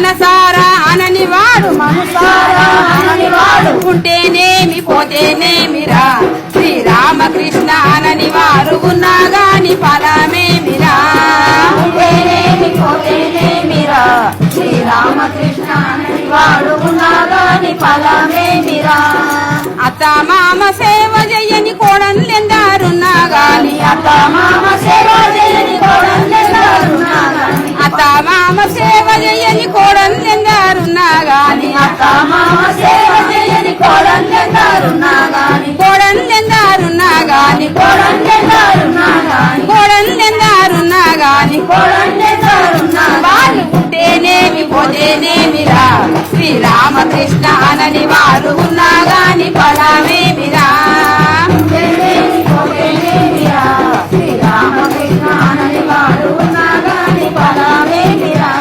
మనసారా అనని వాడు మనసారా అనని వాడు ఉంటేనేమి పోతేనేమిరా శ్రీరామకృష్ణ అనని వారు ఉన్నా గాని ఫలమేమిరా ఉంటేనేమి పోతేనేమిరా శ్రీరామకృష్ణ అనని వాడు ఉన్నా గాని ఫలమేమిరా అత్త మామ సేవ చెయ్యని కోడన్లెందారున్నా గాని అత్త మామ సేవ చేయని కోడన్లెందారున్నా గాని అత్త మామ సేవ చెయ్యని కోడన్లెందారున్నా గాని అత్త మామ సేవ చేయని కోడన్లెందారున్నా గాని కోడన్లెందారున్నా గాని కోడన్లెందారున్నా గాని కోడన్లెందారున్నా గాని కోడన్లెందారున్నా వాళ్ళు ఉంటేనేమి పోతేనేమిరా శ్రీరామకృష్ణ అనని వారు ఉన్నా గాని ఫలమేమిరా ఉంటేనేమి పోతేనేమిరా శ్రీరామకృష్ణ అనని వాడు ఉన్నా గాని ఫలమేమిరా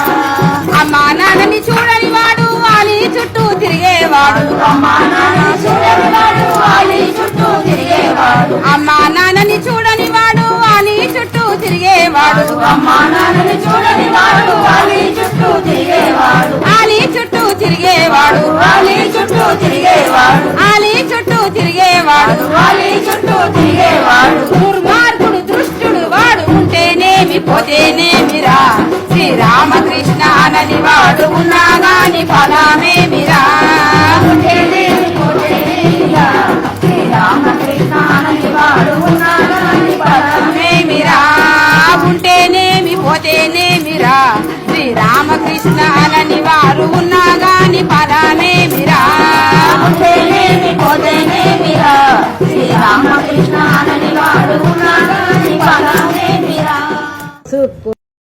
అమ్మా నాన్నని చూడని వాడు వాలి చుట్టూ తిరిగేవాడు అమ్మా నాన్నని చూడని వాడు వాలి చుట్టూ తిరిగేవాడు అమ్మా నాన్నని చూడని వాడు వాలి చుట్టూ తిరిగేవాడు అమ్మా నాన్నని చూడని వాడు వాలి చుట్టూ తిరిగేవాడు ఆలి చుట్టూ తిరిగేవాడు వాలి చుట్టూ తిరిగేవాడు ఆలి చుట్టూ తిరిగేవాడు వాలి చుట్టూ తిరిగేవాడు దుర్మార్గుడు దృష్టుడు వాడు ఉంటేనేమి పోతేనేమిరా శ్రీరామకృష్ణ అనని వాడు ఉన్నా గాని ఫలమేమిరా ఉంటేనేమి పోతేనేమిరా శ్రీరామకృష్ణ అనని వాడు ఉన్నా గాని ఫలమేమిరా ఉంటేనేమి పోతేనేమిరా శ్రీరామకృష్ణ అనని వారు ఉన్నా గాని ఫలమేమిరా ఉంటేనేమి పోతేనేమిరా శ్రీరామకృష్ణ అనని వాడు ఉన్నా గాని ఫలమేమిరా